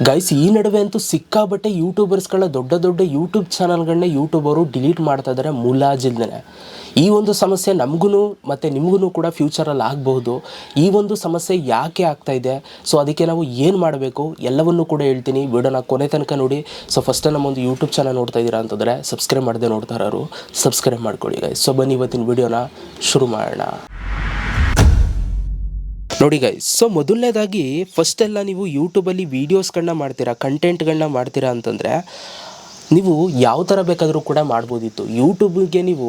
Guys, ಈ ನಡುವೆ ಅಂತೂ ಸಿಕ್ಕಾಬಟ್ಟೆ ಯೂಟ್ಯೂಬರ್ಸ್ಗಳ ದೊಡ್ಡ ದೊಡ್ಡ ಯೂಟ್ಯೂಬ್ ಚಾನಲ್ಗಳನ್ನ ಯೂಟ್ಯೂಬರು ಡಿಲೀಟ್ ಮಾಡ್ತಾ ಇದ್ದಾರೆ ಮುಲಾಜಿಲ್ದೇ. ಈ ಒಂದು ಸಮಸ್ಯೆ ನಮಗೂ ಮತ್ತು ನಿಮಗೂ ಕೂಡ ಫ್ಯೂಚರಲ್ಲಿ ಆಗಬಹುದು. ಈ ಒಂದು ಸಮಸ್ಯೆ ಯಾಕೆ ಆಗ್ತಾ ಇದೆ, ಸೊ ಅದಕ್ಕೆ ನಾವು ಏನು ಮಾಡಬೇಕು ಎಲ್ಲವನ್ನೂ ಕೂಡ ಹೇಳ್ತೀನಿ. ವಿಡಿಯೋನ ಕೊನೆ ತನಕ ನೋಡಿ. ಸೊ ಫಸ್ಟ್ ನಮ್ಮೊಂದು ಯೂಟ್ಯೂಬ್ ಚಾನಲ್ ನೋಡ್ತಾ ಇದ್ದೀರಾ ಅಂತಂದರೆ ಸಬ್ಸ್ಕ್ರೈಬ್ ಮಾಡದೆ ನೋಡ್ತಾ ಇರೋರು ಸಬ್ಸ್ಕ್ರೈಬ್ ಮಾಡ್ಕೊಳ್ಳಿ ಗೈಸ್. ಸೊ ಬನ್ನಿ ಇವತ್ತಿನ ವಿಡಿಯೋನ ಶುರು ಮಾಡೋಣ. ನೋಡಿ ಗೈಸ್, ಸೊ ಮೊದಲನೇದಾಗಿ ಫಸ್ಟೆಲ್ಲ ನೀವು ಯೂಟ್ಯೂಬಲ್ಲಿ ವೀಡಿಯೋಸ್ಗಳನ್ನ ಮಾಡ್ತೀರಾ, ಕಂಟೆಂಟ್ಗಳನ್ನ ಮಾಡ್ತೀರಾ ಅಂತಂದರೆ ನೀವು ಯಾವ ಥರ ಬೇಕಾದರೂ ಕೂಡ ಮಾಡ್ಬೋದಿತ್ತು. ಯೂಟ್ಯೂಬ್ಗೆ ನೀವು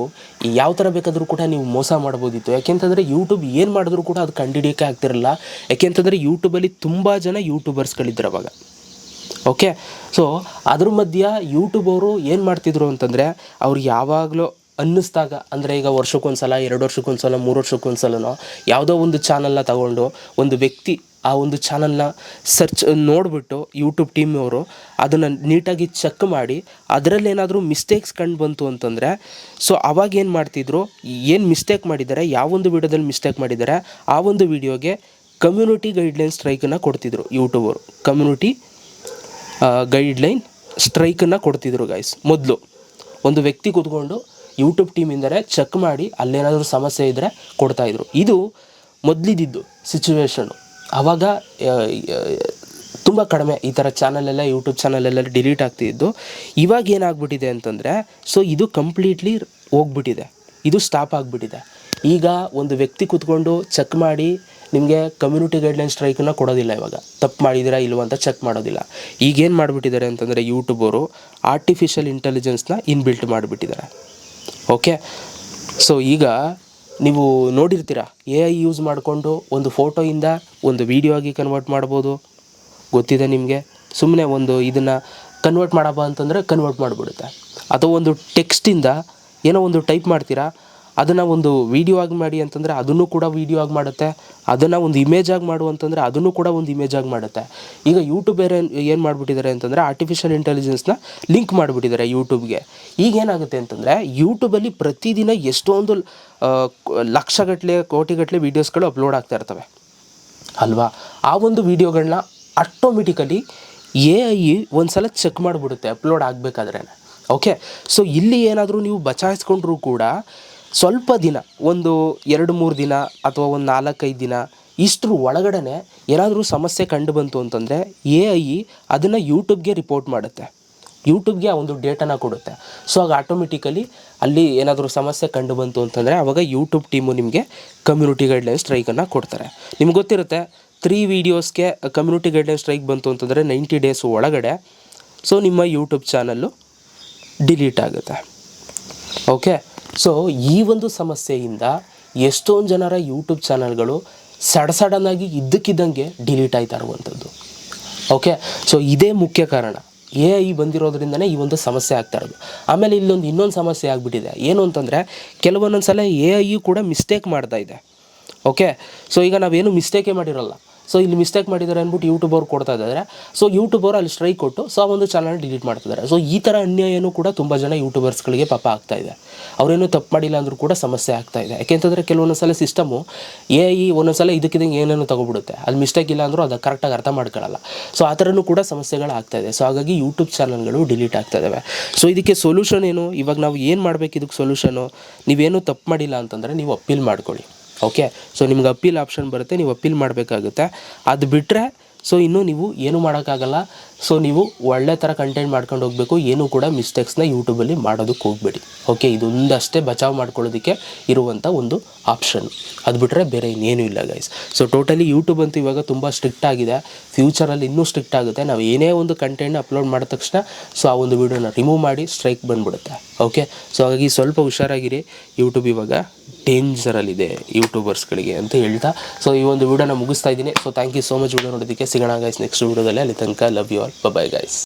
ಯಾವ ಥರ ಬೇಕಾದರೂ ಕೂಡ ನೀವು ಮೋಸ ಮಾಡ್ಬೋದಿತ್ತು. ಯಾಕೆಂತಂದರೆ ಯೂಟ್ಯೂಬ್ ಏನು ಮಾಡಿದ್ರು ಕೂಡ ಅದು ಕಂಡುಹಿಡಿಯೋಕ್ಕೆ ಆಗ್ತಿರಲ್ಲ. ಯಾಕೆಂತಂದರೆ ಯೂಟ್ಯೂಬಲ್ಲಿ ತುಂಬ ಜನ ಯೂಟ್ಯೂಬರ್ಸ್ಗಳಿದ್ರು ಅವಾಗ. ಓಕೆ, ಸೊ ಅದ್ರ ಮಧ್ಯೆ ಯೂಟ್ಯೂಬ್ ಅವರು ಏನು ಮಾಡ್ತಿದ್ರು ಅಂತಂದರೆ ಅವ್ರು ಯಾವಾಗಲೂ ಅನ್ನಿಸ್ದಾಗ, ಅಂದರೆ ಈಗ ವರ್ಷಕ್ಕೊಂದು ಸಲ, 2 ವರ್ಷಕ್ಕೊಂದು ಸಲ, 3 ವರ್ಷಕ್ಕೊಂದು ಸಲನೋ ಯಾವುದೋ ಒಂದು ಚಾನಲ್ನ ತಗೊಂಡು ಒಂದು ವ್ಯಕ್ತಿ ಆ ಒಂದು ಚಾನಲ್ನ ಸರ್ಚ್ ನೋಡಿಬಿಟ್ಟು ಯೂಟ್ಯೂಬ್ ಟೀಮ್ ಅವರು ಅದನ್ನು ನೀಟಾಗಿ ಚೆಕ್ ಮಾಡಿ ಅದರಲ್ಲೇನಾದರೂ ಮಿಸ್ಟೇಕ್ಸ್ ಕಂಡು ಬಂತು ಅಂತಂದರೆ ಸೊ ಅವಾಗ ಏನು ಮಾಡ್ತಿದ್ರು, ಏನು ಮಿಸ್ಟೇಕ್ ಮಾಡಿದ್ದಾರೆ, ಯಾವೊಂದು ವೀಡಿಯೋದಲ್ಲಿ ಮಿಸ್ಟೇಕ್ ಮಾಡಿದ್ದಾರೆ ಆ ಒಂದು ವೀಡಿಯೋಗೆ ಕಮ್ಯುನಿಟಿ ಗೈಡ್ಲೈನ್ ಸ್ಟ್ರೈಕನ್ನು ಕೊಡ್ತಿದ್ರು ಯೂಟ್ಯೂಬರು. ಕಮ್ಯುನಿಟಿ ಗೈಡ್ಲೈನ್ ಸ್ಟ್ರೈಕನ್ನು ಕೊಡ್ತಿದ್ರು ಗೈಸ್. ಮೊದಲು ಒಂದು ವ್ಯಕ್ತಿ ಕೂತ್ಕೊಂಡು ಯೂಟ್ಯೂಬ್ ಟೀಮಿಂದಲೇ ಚೆಕ್ ಮಾಡಿ ಅಲ್ಲೇನಾದರೂ ಸಮಸ್ಯೆ ಇದ್ದರೆ ಕೊಡ್ತಾಯಿದ್ರು. ಇದು ಮೊದಲಿದ್ದು ಸಿಚುವೇಶನು. ಆವಾಗ ತುಂಬ ಕಡಿಮೆ ಈ ಥರ ಚಾನಲೆಲ್ಲ, ಯೂಟ್ಯೂಬ್ ಚಾನಲೆಲ್ಲ ಡಿಲೀಟ್ ಆಗ್ತಿದ್ದು. ಇವಾಗ ಏನಾಗ್ಬಿಟ್ಟಿದೆ ಅಂತಂದರೆ ಸೊ ಇದು ಕಂಪ್ಲೀಟ್ಲಿ ಹೋಗ್ಬಿಟ್ಟಿದೆ, ಇದು ಸ್ಟಾಪ್ ಆಗಿಬಿಟ್ಟಿದೆ. ಈಗ ಒಂದು ವ್ಯಕ್ತಿ ಕೂತ್ಕೊಂಡು ಚೆಕ್ ಮಾಡಿ ನಿಮಗೆ ಕಮ್ಯುನಿಟಿ ಗೈಡ್ಲೈನ್ ಸ್ಟ್ರೈಕನ್ನು ಕೊಡೋದಿಲ್ಲ. ಇವಾಗ ತಪ್ಪು ಮಾಡಿದ್ದೀರಾ ಇಲ್ವ ಅಂತ ಚೆಕ್ ಮಾಡೋದಿಲ್ಲ. ಈಗೇನು ಮಾಡಿಬಿಟ್ಟಿದ್ದಾರೆ ಅಂತಂದರೆ ಯೂಟ್ಯೂಬರು ಆರ್ಟಿಫಿಷಿಯಲ್ ಇಂಟೆಲಿಜೆನ್ಸ್ನ ಇನ್ಬಿಲ್ಟ್ ಮಾಡಿಬಿಟ್ಟಿದ್ದಾರೆ. ಓಕೆ, ಸೊ ಈಗ ನೀವು ನೋಡಿರ್ತೀರ AI ಯೂಸ್ ಮಾಡಿಕೊಂಡು ಒಂದು ಫೋಟೋಯಿಂದ ಒಂದು ವೀಡಿಯೋ ಆಗಿ ಕನ್ವರ್ಟ್ ಮಾಡ್ಬೋದು. ಗೊತ್ತಿದೆ ನಿಮಗೆ. ಸುಮ್ಮನೆ ಒಂದು ಇದನ್ನು ಕನ್ವರ್ಟ್ ಮಾಡಪ್ಪ ಅಂತಂದರೆ ಕನ್ವರ್ಟ್ ಮಾಡಿಬಿಡುತ್ತೆ. ಅಥವಾ ಒಂದು ಟೆಕ್ಸ್ಟಿಂದ ಏನೋ ಒಂದು ಟೈಪ್ ಮಾಡ್ತೀರಾ, ಅದನ್ನು ಒಂದು ವೀಡಿಯೋ ಆಗಿ ಮಾಡಿ ಅಂತಂದರೆ ಅದನ್ನು ಕೂಡ ವೀಡಿಯೋ ಆಗಿ ಮಾಡುತ್ತೆ. ಅದನ್ನು ಒಂದು ಇಮೇಜ್ ಆಗಿ ಮಾಡು ಅಂತಂದರೆ ಅದನ್ನು ಕೂಡ ಒಂದು ಇಮೇಜ್ ಆಗಿ ಮಾಡುತ್ತೆ. ಈಗ ಯೂಟ್ಯೂಬ್ ಬೇರೆ ಏನು ಮಾಡಿಬಿಟ್ಟಿದ್ದಾರೆ ಅಂತಂದರೆ ಆರ್ಟಿಫಿಷಿಯಲ್ ಇಂಟೆಲಿಜೆನ್ಸ್ನ ಲಿಂಕ್ ಮಾಡಿಬಿಟ್ಟಿದ್ದಾರೆ ಯೂಟ್ಯೂಬ್ಗೆ. ಈಗೇನಾಗುತ್ತೆ ಅಂತಂದರೆ ಯೂಟ್ಯೂಬಲ್ಲಿ ಪ್ರತಿದಿನ ಎಷ್ಟೊಂದು ಲಕ್ಷಗಟ್ಟಲೆ ಕೋಟಿಗಟ್ಟಲೆ ವೀಡಿಯೋಸ್ಗಳು ಅಪ್ಲೋಡ್ ಆಗ್ತಾ ಇರ್ತವೆ ಅಲ್ವಾ. ಆ ಒಂದು ವೀಡಿಯೋಗಳನ್ನ ಆಟೋಮೆಟಿಕಲಿ AI ಒಂದು ಸಲ ಚೆಕ್ ಮಾಡಿಬಿಡುತ್ತೆ ಅಪ್ಲೋಡ್ ಆಗಬೇಕಾದ್ರೆ. ಓಕೆ, ಸೊ ಇಲ್ಲಿ ಏನಾದರೂ ನೀವು ಬಚಾಯಿಸ್ಕೊಂಡ್ರೂ ಕೂಡ ಸ್ವಲ್ಪ ದಿನ, ಒಂದು 2-3 ದಿನ ಅಥವಾ ಒಂದು 4-5 ದಿನ ಇಷ್ಟರ ಒಳಗಡೆ ಏನಾದರೂ ಸಮಸ್ಯೆ ಕಂಡು ಬಂತು ಅಂತಂದರೆ AI ಅದನ್ನು ಯೂಟ್ಯೂಬ್ಗೆ ರಿಪೋರ್ಟ್ ಮಾಡುತ್ತೆ, ಯೂಟ್ಯೂಬ್ಗೆ ಆ ಒಂದು ಡೇಟಾನ ಕೊಡುತ್ತೆ. ಸೊ ಆಗ ಆಟೋಮೆಟಿಕಲಿ ಅಲ್ಲಿ ಏನಾದರೂ ಸಮಸ್ಯೆ ಕಂಡು ಬಂತು ಅಂತಂದರೆ ಆವಾಗ ಯೂಟ್ಯೂಬ್ ಟೀಮು ನಿಮಗೆ ಕಮ್ಯುನಿಟಿ ಗೈಡ್ಲೈನ್ ಸ್ಟ್ರೈಕನ್ನು ಕೊಡ್ತಾರೆ. ನಿಮ್ಗೆ ಗೊತ್ತಿರುತ್ತೆ 3 ವೀಡಿಯೋಸ್ಗೆ ಕಮ್ಯುನಿಟಿ ಗೈಡ್ಲೈನ್ ಸ್ಟ್ರೈಕ್ ಬಂತು ಅಂತಂದರೆ 90 ಡೇಸ್ ಒಳಗಡೆ ಸೊ ನಿಮ್ಮ ಯೂಟ್ಯೂಬ್ ಚಾನಲ್ಲು ಡಿಲೀಟ್ ಆಗುತ್ತೆ. ಓಕೆ, ಸೊ ಈ ಒಂದು ಸಮಸ್ಯೆಯಿಂದ ಎಷ್ಟೊಂದು ಜನರ ಯೂಟ್ಯೂಬ್ ಚಾನಲ್ಗಳು ಸಡನ್ನಾಗಿ ಇದ್ದಕ್ಕಿದ್ದಂಗೆ ಡಿಲೀಟ್ ಆಯ್ತಾ ಇರುವಂಥದ್ದು. ಓಕೆ, ಸೊ ಇದೇ ಮುಖ್ಯ ಕಾರಣ. AI ಬಂದಿರೋದ್ರಿಂದನೇ ಈ ಒಂದು ಸಮಸ್ಯೆ ಆಗ್ತಾ ಇರೋದು. ಆಮೇಲೆ ಇನ್ನೊಂದು ಸಮಸ್ಯೆ ಆಗಿಬಿಟ್ಟಿದೆ. ಏನು ಅಂತಂದರೆ ಕೆಲವೊಂದೊಂದು ಸಲ AI ಕೂಡ ಮಿಸ್ಟೇಕ್ ಮಾಡ್ತಾ ಇದೆ. ಓಕೆ, ಸೊ ಈಗ ನಾವೇನು ಮಿಸ್ಟೇಕೇ ಮಾಡಿರೋಲ್ಲ, ಸೊ ಇಲ್ಲಿ ಮಿಸ್ಟೇಕ್ ಮಾಡಿದ್ದಾರೆ ಅಂದ್ಬಿಟ್ಟು ಯೂಟ್ಯೂಬ್ ಅವ್ರು ಕೊಡ್ತಾ ಇದ್ದಾರೆ. ಸೊ ಯೂಟ್ಯೂಬ್ ಅವರು ಅಲ್ಲಿ ಸ್ಟ್ರೈಕ್ ಕೊಟ್ಟು ಸೊ ಆ ಒಂದು ಚಾನಲ್ ಡಿಲೀಟ್ ಮಾಡ್ತಿದ್ದಾರೆ. ಸೊ ಈ ಥರ ಅನ್ಯಾಯನೂ ಕೂಡ ತುಂಬ ಜನ ಯೂಟ್ಯೂಬರ್ಸ್ಗಳಿಗೆ ಪಾಪ ಆಗ್ತಾ ಇದೆ. ಅವರೇನು ತಪ್ಪು ಮಾಡಿಲ್ಲ ಅಂದರೂ ಕೂಡ ಸಮಸ್ಯೆ ಆಗ್ತಾ ಇದೆ. ಯಾಕೆಂತಂದರೆ ಕೆಲವೊಂದು ಸಲ ಸಿಸ್ಟಮು AI ಒಂದೊಂದು ಸಲ ಇದಕ್ಕಿದ್ದಂಗೆ ಏನೇನೋ ತೊಗೊಬಿಡುತ್ತೆ. ಅಲ್ಲಿ ಮಿಸ್ಟೇಕ್ ಇಲ್ಲ ಅಂದರೂ ಅದು ಕರೆಕ್ಟಾಗಿ ಅರ್ಥ ಮಾಡ್ಕೊಳ್ಳಲ್ಲ. ಸೊ ಆ ಥರನೂ ಕೂಡ ಸಮಸ್ಯೆಗಳು ಆಗ್ತಾಯಿದೆ. ಸೊ ಹಾಗಾಗಿ ಯೂಟ್ಯೂಬ್ ಚಾನಲ್ಗಳು ಡಿಲೀಟ್ ಆಗ್ತಾ ಇದ್ದಾವೆ. ಸೊ ಇದಕ್ಕೆ ಸೊಲ್ಯೂಷನ್ ಏನು, ಇವಾಗ ನಾವು ಏನು ಮಾಡಬೇಕು ಇದಕ್ಕೆ ಸೊಲ್ಯೂಷನು? ನೀವೇನು ತಪ್ಪು ಮಾಡಿಲ್ಲ ಅಂತಂದರೆ ನೀವು ಅಪೀಲ್ ಮಾಡ್ಕೊಳ್ಳಿ. ಓಕೆ, ಸೊ ನಿಮ್ಗೆ ಅಪೀಲ್ ಆಪ್ಷನ್ ಬರುತ್ತೆ, ನೀವು ಅಪೀಲ್ ಮಾಡಬೇಕಾಗುತ್ತೆ. ಅದು ಬಿಟ್ಟರೆ ಸೊ ಇನ್ನೂ ನೀವು ಏನೂ ಮಾಡೋಕ್ಕಾಗಲ್ಲ. ಸೊ ನೀವು ಒಳ್ಳೆ ಥರ ಕಂಟೆಂಟ್ ಮಾಡ್ಕೊಂಡು ಹೋಗಬೇಕು. ಏನೂ ಕೂಡ ಮಿಸ್ಟೇಕ್ಸ್ನ ಯೂಟ್ಯೂಬಲ್ಲಿ ಮಾಡೋದಕ್ಕೆ ಹೋಗಬೇಡಿ. ಓಕೆ, ಇದೊಂದಷ್ಟೇ ಬಚಾವ್ ಮಾಡ್ಕೊಳ್ಳೋದಕ್ಕೆ ಇರುವಂಥ ಒಂದು ಆಪ್ಷನ್. ಅದು ಬಿಟ್ಟರೆ ಬೇರೆ ಇನ್ನೇನೂ ಇಲ್ಲ ಗೈಸ್. ಸೊ ಟೋಟಲಿ ಯೂಟ್ಯೂಬ್ ಅಂತೂ ಇವಾಗ ತುಂಬ ಸ್ಟ್ರಿಕ್ಟ್ ಆಗಿದೆ. ಫ್ಯೂಚರಲ್ಲಿ ಇನ್ನೂ ಸ್ಟ್ರಿಕ್ಟ್ ಆಗುತ್ತೆ. ನಾವು ಏನೇ ಒಂದು ಕಂಟೆಂಟ್ನ ಅಪ್ಲೋಡ್ ಮಾಡಿದ ತಕ್ಷಣ ಸೊ ಆ ಒಂದು ವೀಡಿಯೋನ ರಿಮೂವ್ ಮಾಡಿ ಸ್ಟ್ರೈಕ್ ಬಂದುಬಿಡುತ್ತೆ. ಓಕೆ, ಸೊ ಹಾಗಾಗಿ ಸ್ವಲ್ಪ ಹುಷಾರಾಗಿರಿ. ಯೂಟ್ಯೂಬ್ ಇವಾಗ ಡೇಂಜರಲ್ಲಿದೆ ಯೂಟ್ಯೂಬರ್ಸ್ಗಳಿಗೆ ಅಂತ ಹೇಳ್ತಾ ಸೊ ಈ ಒಂದು ವೀಡಿಯೋನ ಮುಗಿಸ್ತಾ ಇದ್ದೀನಿ. So thank you so much video ನೋಡೋದಕ್ಕೆ. ಸಿಗೋಣ ಗೈಸ್ ನೆಕ್ಸ್ಟ್ ವೀಡಿಯೋದಲ್ಲಿ. ಅಲ್ಲಿ ತನಕ love you all. Bye guys.